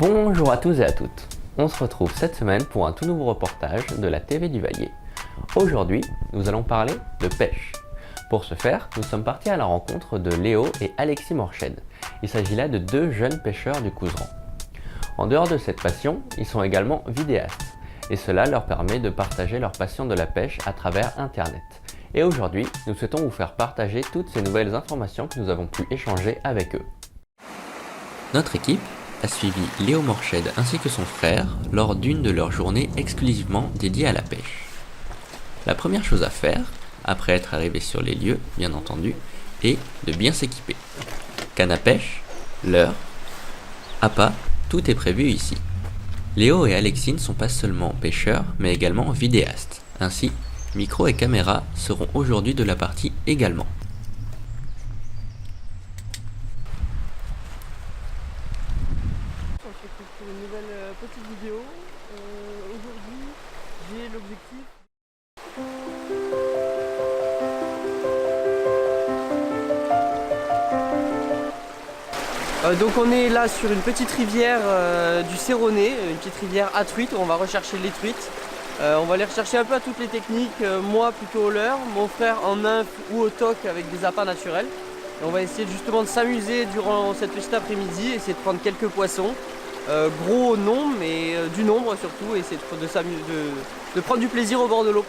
Bonjour à tous et à toutes. On se retrouve cette semaine pour un tout nouveau reportage de la TV du Vallier. Aujourd'hui, nous allons parler de pêche. Pour ce faire, nous sommes partis à la rencontre de Léo et Alexis Morched. Il s'agit là de deux jeunes pêcheurs du Couserans. En dehors de cette passion, ils sont également vidéastes. Et cela leur permet de partager leur passion de la pêche à travers Internet. Et aujourd'hui, nous souhaitons vous faire partager toutes ces nouvelles informations que nous avons pu échanger avec eux. Notre équipe a suivi Léo Morched ainsi que son frère lors d'une de leurs journées exclusivement dédiées à la pêche. La première chose à faire, après être arrivé sur les lieux, bien entendu, est de bien s'équiper. Canne à pêche, leurre, appât, tout est prévu ici. Léo et Alexis ne sont pas seulement pêcheurs, mais également vidéastes. Ainsi, micro et caméra seront aujourd'hui de la partie également. On se retrouve pour une nouvelle petite vidéo. Aujourd'hui, j'ai l'objectif. Donc on est là sur une petite rivière du Céronais, une petite rivière à truites où on va rechercher les truites. On va les rechercher un peu à toutes les techniques, moi plutôt au leurre, mon frère en nymphe ou au toc avec des appâts naturels. Et on va essayer justement de s'amuser durant cette petite après-midi, essayer de prendre quelques poissons. Gros non, mais du nombre surtout, essayer de prendre du plaisir au bord de l'eau.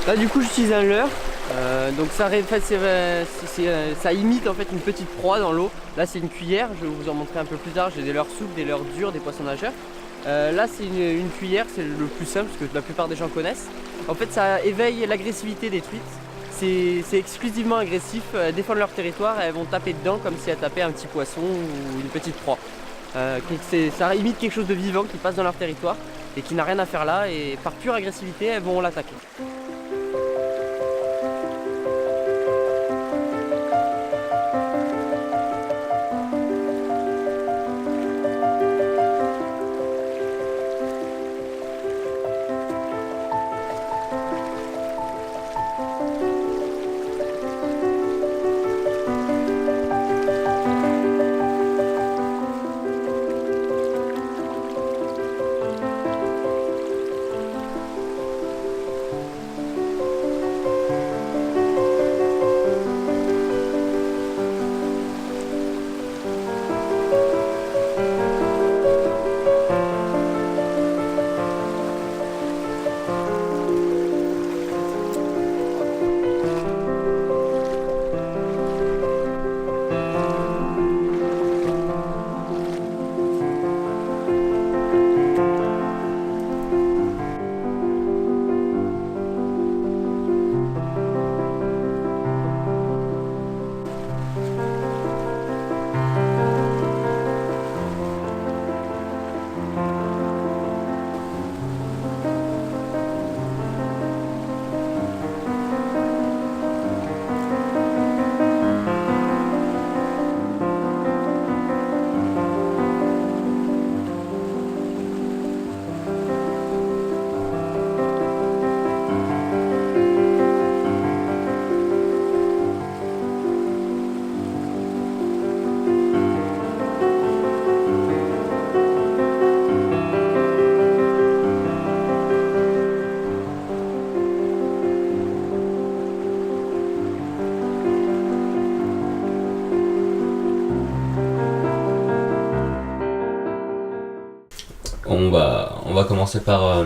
Là du coup j'utilise un leurre, donc ça imite en fait une petite proie dans l'eau. Là c'est une cuillère, je vais vous en montrer un peu plus tard, j'ai des leurres souples, des leurres durs, des poissons nageurs. Là c'est une cuillère, c'est le plus simple parce que la plupart des gens connaissent. En fait ça éveille l'agressivité des truites, c'est exclusivement agressif, elles défendent leur territoire et elles vont taper dedans comme si elles tapaient un petit poisson ou une petite proie. Ça imite quelque chose de vivant qui passe dans leur territoire et qui n'a rien à faire là, et par pure agressivité elles vont l'attaquer. On va commencer par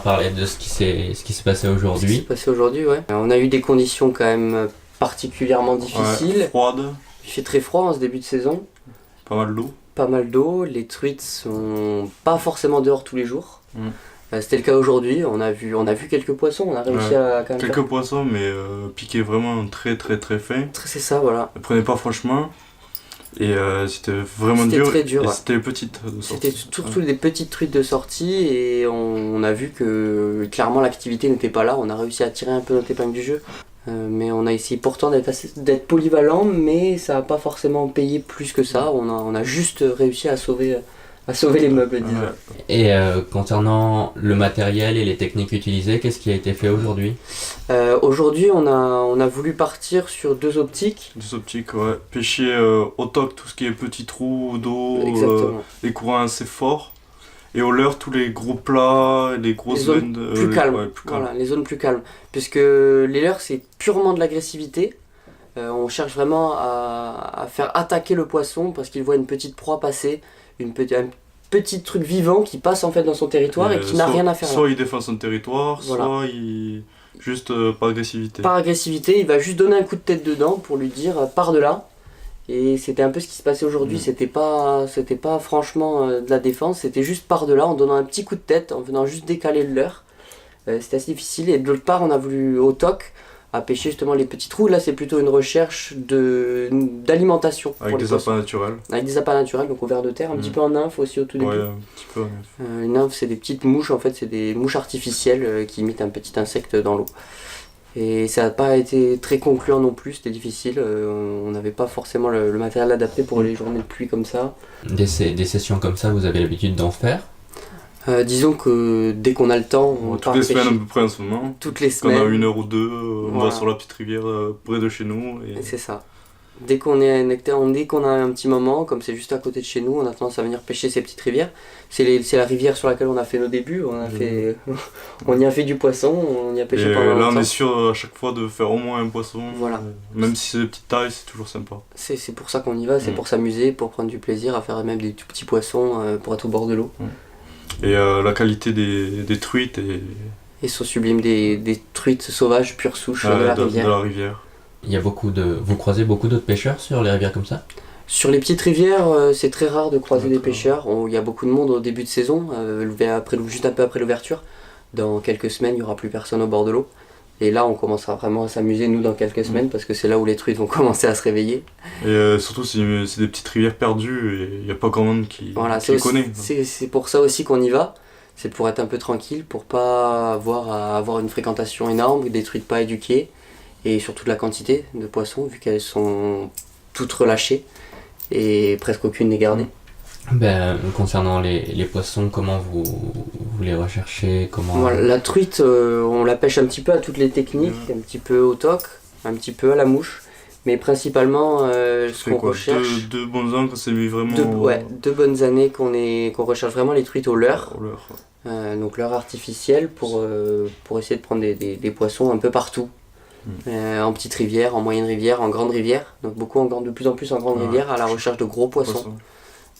parler de ce qui s'est passé aujourd'hui. Ce qui s'est passé aujourd'hui, ouais. On a eu des conditions quand même particulièrement difficiles. Ouais, froide. Il fait très froid en ce début de saison. Pas mal d'eau. Pas mal d'eau. Les truites sont pas forcément dehors tous les jours. C'était le cas aujourd'hui. On a vu quelques poissons. On a réussi à quand même quelques poissons, mais piqués vraiment très fin. C'est ça, voilà. Elles prenaient pas franchement. Et c'était vraiment dur. C'était très dur. Et c'était petite de sortie. C'était surtout des petites truites de sortie, et on a vu que clairement l'activité n'était pas là. On a réussi à tirer un peu notre épingle du jeu. Mais on a essayé pourtant d'être polyvalent, mais ça n'a pas forcément payé plus que ça. On a juste réussi à sauver les meubles, disons. Ouais. Et concernant le matériel et les techniques utilisées, qu'est-ce qui a été fait aujourd'hui? Aujourd'hui, on a voulu partir sur 2 optiques. Des optiques, ouais. Pêcher au toc, tout ce qui est petits trous d'eau, Exactement. les courants assez forts. Et au leurre, tous les gros plats, les grosses Les zones veines. plus calmes. Ouais, plus calmes. Voilà, les zones plus calmes. Puisque les leurres, c'est purement de l'agressivité. On cherche vraiment à faire attaquer le poisson parce qu'il voit une petite proie passer, un petit truc vivant qui passe en fait dans son territoire et qui n'a rien à faire là. Soit il défend son territoire, Voilà. soit il. Juste par agressivité. Par agressivité, il va juste donner un coup de tête dedans pour lui dire pars de là. Et c'était un peu ce qui se passait aujourd'hui. C'était pas franchement de la défense, c'était juste pars de là en donnant un petit coup de tête, en venant juste décaler le leurre. C'était assez difficile. Et de l'autre part, on a voulu au toc à pêcher justement les petits trous. Là, c'est plutôt une recherche d'alimentation. Avec pour les des poissons. appâts naturels. Avec des appâts naturels, donc au ver de terre, un petit peu en nymphe aussi au tout début. Ouais, un petit peu. Les nymphes, c'est des petites mouches, en fait, c'est des mouches artificielles qui imitent un petit insecte dans l'eau. Et ça n'a pas été très concluant non plus, c'était difficile. On n'avait pas forcément le matériel adapté pour les journées de pluie comme ça. Des sessions comme ça, vous avez l'habitude d'en faire? Disons que dès qu'on a le temps, on Toutes part les pêcher. semaines à peu près en ce moment. Toutes les Quand on a semaines. 1 heure ou 2, on Voilà. va sur la petite rivière près de chez nous. Et c'est ça. Dès qu'on a un petit moment, comme c'est juste à côté de chez nous, on a tendance à venir pêcher ces petites rivières. C'est la rivière sur laquelle on a fait nos débuts. On y a fait du poisson, on y a pêché Et pendant là, on longtemps. est sûr à chaque fois de faire au moins un poisson. Voilà. Même si c'est de petite taille, c'est toujours sympa. C'est pour ça qu'on y va, c'est pour s'amuser, pour prendre du plaisir, à faire même des tout petits poissons pour être au bord de l'eau. Et la qualité des truites et Et sont sublimes, des truites sauvages, pure souche de la rivière. de la rivière. Vous croisez beaucoup d'autres pêcheurs sur les rivières comme ça? Sur les petites rivières, c'est très rare de croiser des D'accord. pêcheurs. Il y a beaucoup de monde au début de saison, juste un peu après l'ouverture. Dans quelques semaines, il n'y aura plus personne au bord de l'eau. Et là, on commencera vraiment à s'amuser, nous, dans quelques semaines, parce que c'est là où les truites vont commencer à se réveiller. Et surtout, c'est des petites rivières perdues et il n'y a pas grand monde qui les connaît. C'est pour ça aussi qu'on y va. C'est pour être un peu tranquille, pour pas avoir une fréquentation énorme, des truites pas éduquées, et surtout de la quantité de poissons, vu qu'elles sont toutes relâchées, et presque aucune n'est gardée. Concernant les poissons, comment vous les recherchez? Voilà, la truite, on la pêche un petit peu à toutes les techniques, un petit peu au toc, un petit peu à la mouche, mais principalement ce qu'on recherche. Deux bons ans quand c'est mis vraiment. 2 bonnes années qu'on recherche vraiment les truites au leurre. au leurre. Donc leurre artificiel pour essayer de prendre des poissons un peu partout. En petite rivière, en moyenne rivière, en grande rivière. Donc de plus en plus en grande rivière à la recherche de gros poissons.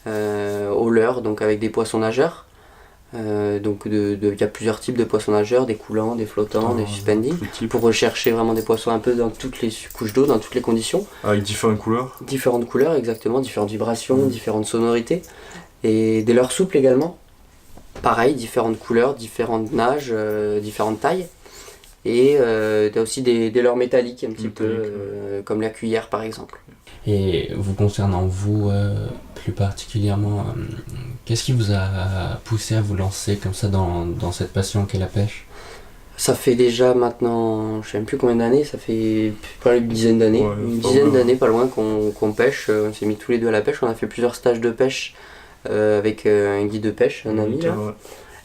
Au leurre, donc avec des poissons nageurs. Donc il y a plusieurs types de poissons nageurs, des coulants, des flottants, des suspendés. Pour rechercher vraiment des poissons un peu dans toutes les couches d'eau, dans toutes les conditions. Avec différentes couleurs. Différentes couleurs, exactement, différentes vibrations, différentes sonorités. Et des leurres souples également. Pareil, différentes couleurs, différentes nages, différentes tailles. Et t'as aussi des leurres métalliques un petit peu, comme la cuillère par exemple. Et vous concernant vous plus particulièrement, qu'est-ce qui vous a poussé à vous lancer comme ça dans cette passion qu'est la pêche? Ça fait déjà maintenant, je sais même plus combien d'années, ça fait pas une dizaine d'années, pas loin qu'on pêche. On s'est mis tous les deux à la pêche, on a fait plusieurs stages de pêche avec un guide de pêche, un ami là,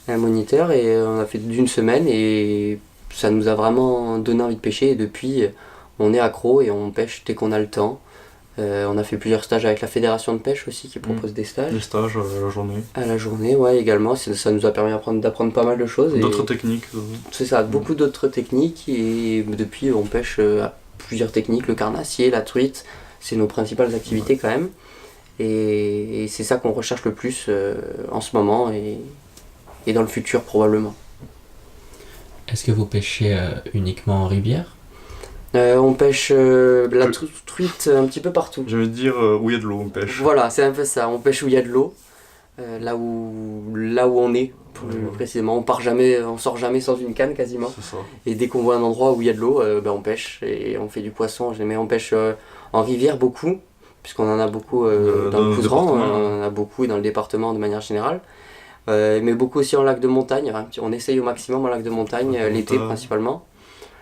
un moniteur, et on a fait d'une semaine et ça nous a vraiment donné envie de pêcher, et depuis on est accro et on pêche dès qu'on a le temps. On a fait plusieurs stages avec la fédération de pêche aussi qui propose des stages. Des stages à la journée. À la journée, ouais, également. Ça nous a permis d'apprendre pas mal de choses. D'autres techniques. C'est ça, beaucoup d'autres techniques, et depuis on pêche à plusieurs techniques, le carnassier, la truite, c'est nos principales activités quand même. Et c'est ça qu'on recherche le plus en ce moment et dans le futur probablement. Est-ce que vous pêchez uniquement en rivière? On pêche la truite un petit peu partout. Je veux dire où il y a de l'eau, on pêche. Voilà, c'est un peu ça, on pêche où il y a de l'eau, là où on est, plus précisément. On sort jamais sans une canne quasiment. C'est ça. Et dès qu'on voit un endroit où il y a de l'eau, on pêche et on fait du poisson. Mais on pêche en rivière beaucoup, puisqu'on en a beaucoup dans le Couserans, on en a beaucoup dans le département de manière générale. Mais beaucoup aussi en lac de montagne. On essaye au maximum en lac de montagne, l'été principalement.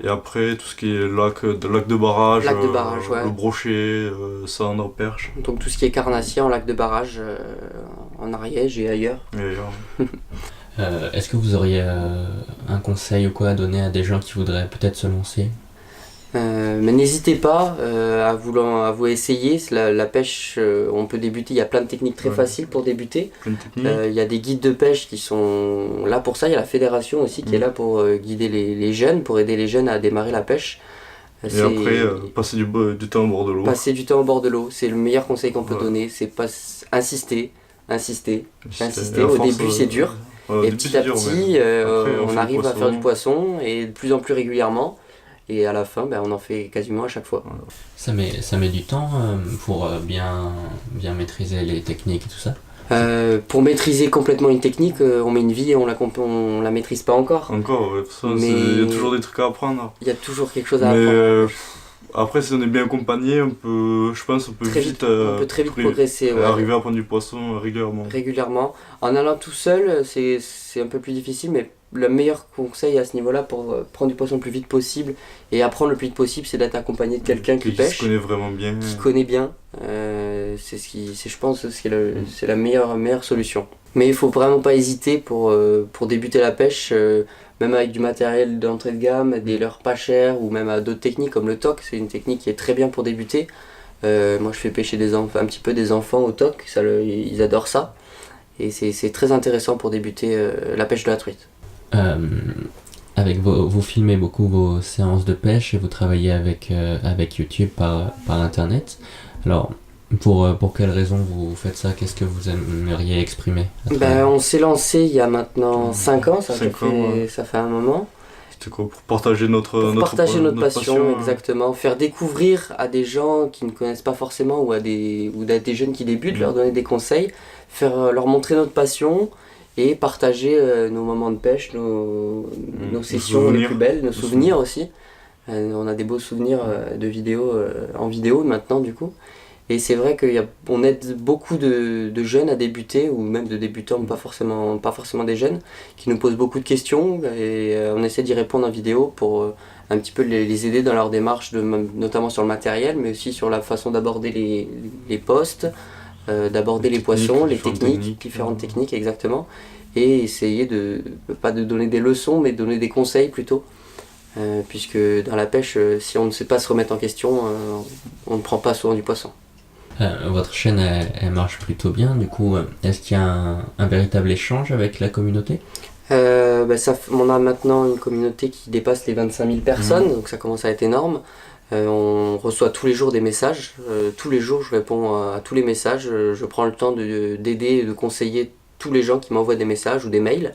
Et après, tout ce qui est lac de barrage, Lac de barrage, ouais. le brochet, cendre, perche. Donc tout ce qui est carnassier en lac de barrage, en Ariège et ailleurs. Est-ce que vous auriez un conseil ou quoi à donner à des gens qui voudraient peut-être se lancer? Mais n'hésitez pas à vous essayer. La pêche, on peut débuter. Il y a plein de techniques très faciles pour débuter. Il y a des guides de pêche qui sont là pour ça. Il y a la fédération aussi qui est là pour guider les jeunes, pour aider les jeunes à démarrer la pêche. Et après, passer du temps au bord de l'eau. Passer du temps au bord de l'eau, c'est le meilleur conseil qu'on peut donner. C'est pas insister. Au début, c'est dur. Et petit à petit, on arrive à faire du poisson et de plus en plus régulièrement. Et à la fin, on en fait quasiment à chaque fois. Ça met du temps pour bien maîtriser les techniques et tout ça? Pour maîtriser complètement une technique, on met une vie et on la maîtrise pas encore. Encore, ouais, il y a toujours des trucs à apprendre. Il y a toujours quelque chose à apprendre. Après, si on est bien accompagné, je pense qu'on peut très vite progresser. Arriver à prendre du poisson régulièrement. En allant tout seul, c'est un peu plus difficile, mais le meilleur conseil à ce niveau-là pour prendre du poisson le plus vite possible et apprendre le plus vite possible, c'est d'être accompagné de quelqu'un qui pêche. Qui connaît vraiment bien. Qui connaît bien. Je pense que c'est la meilleure solution. Mais il faut vraiment pas hésiter pour débuter la pêche, même avec du matériel d'entrée de gamme, des leurres pas chères ou même à d'autres techniques comme le toc. C'est une technique qui est très bien pour débuter. Moi je fais pêcher un petit peu des enfants au toc, ils adorent ça. Et c'est très intéressant pour débuter la pêche de la truite. Vous filmez beaucoup vos séances de pêche et vous travaillez avec YouTube par internet. Alors, pour quelles raisons vous faites ça? Qu'est-ce que vous aimeriez exprimer? On s'est lancé il y a maintenant 5 ans, ça fait un moment. C'était quoi? Pour partager notre passion, exactement. Faire découvrir à des gens qui ne connaissent pas forcément ou à des jeunes qui débutent, leur donner des conseils, leur montrer notre passion et partager nos moments de pêche, nos sessions les plus belles, nos souvenirs aussi. On a des beaux souvenirs en vidéo maintenant du coup. Et c'est vrai qu'on aide beaucoup de jeunes à débuter, ou même de débutants, pas forcément des jeunes, qui nous posent beaucoup de questions et on essaie d'y répondre en vidéo pour un petit peu les aider dans leur démarche, notamment sur le matériel, mais aussi sur la façon d'aborder les postes, d'aborder les poissons, les techniques, différentes techniques exactement, et essayer pas de donner des leçons, mais de donner des conseils plutôt. Puisque dans la pêche, si on ne sait pas se remettre en question, on ne prend pas souvent du poisson. Votre chaîne, elle marche plutôt bien, du coup, est-ce qu'il y a un véritable échange avec la communauté? On a maintenant une communauté qui dépasse les 25 000 personnes, donc ça commence à être énorme. On reçoit tous les jours des messages, tous les jours je réponds à tous les messages, je prends le temps d'aider et de conseiller tous les gens qui m'envoient des messages ou des mails.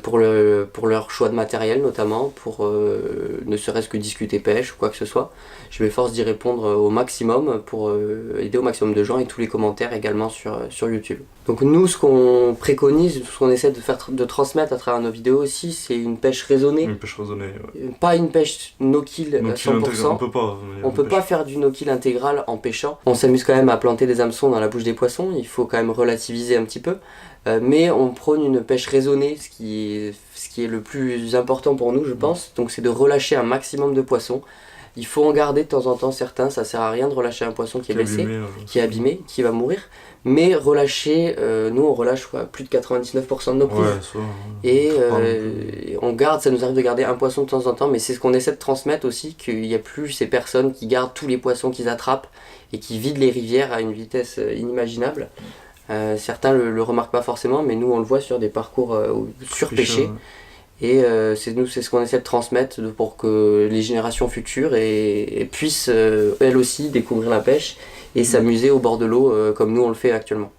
Pour leur choix de matériel notamment, pour ne serait-ce que discuter pêche ou quoi que ce soit. Je m'efforce d'y répondre au maximum pour aider au maximum de gens et tous les commentaires également sur YouTube. Donc nous, ce qu'on préconise, ce qu'on essaie de transmettre à travers nos vidéos aussi, c'est une pêche raisonnée. Une pêche raisonnée, ouais. Pas une pêche no-kill à 100%. On peut pas faire du no-kill intégral en pêchant. On s'amuse quand même à planter des hameçons dans la bouche des poissons, il faut quand même relativiser un petit peu. Mais on prône une pêche raisonnée, ce qui est le plus important pour nous, je pense. Donc c'est de relâcher un maximum de poissons. Il faut en garder de temps en temps certains, ça sert à rien de relâcher un poisson qui est blessé, qui est abîmé, qui va mourir. Mais relâcher, nous on relâche plus de 99% de nos prises. Et on garde, ça nous arrive de garder un poisson de temps en temps, mais c'est ce qu'on essaie de transmettre aussi, qu'il n'y a plus ces personnes qui gardent tous les poissons qu'ils attrapent et qui vident les rivières à une vitesse inimaginable. Certains le remarquent pas forcément, mais nous on le voit sur des parcours surpêchés. Et c'est ce qu'on essaie de transmettre pour que les générations futures puissent elles aussi découvrir la pêche et s'amuser au bord de l'eau comme nous on le fait actuellement.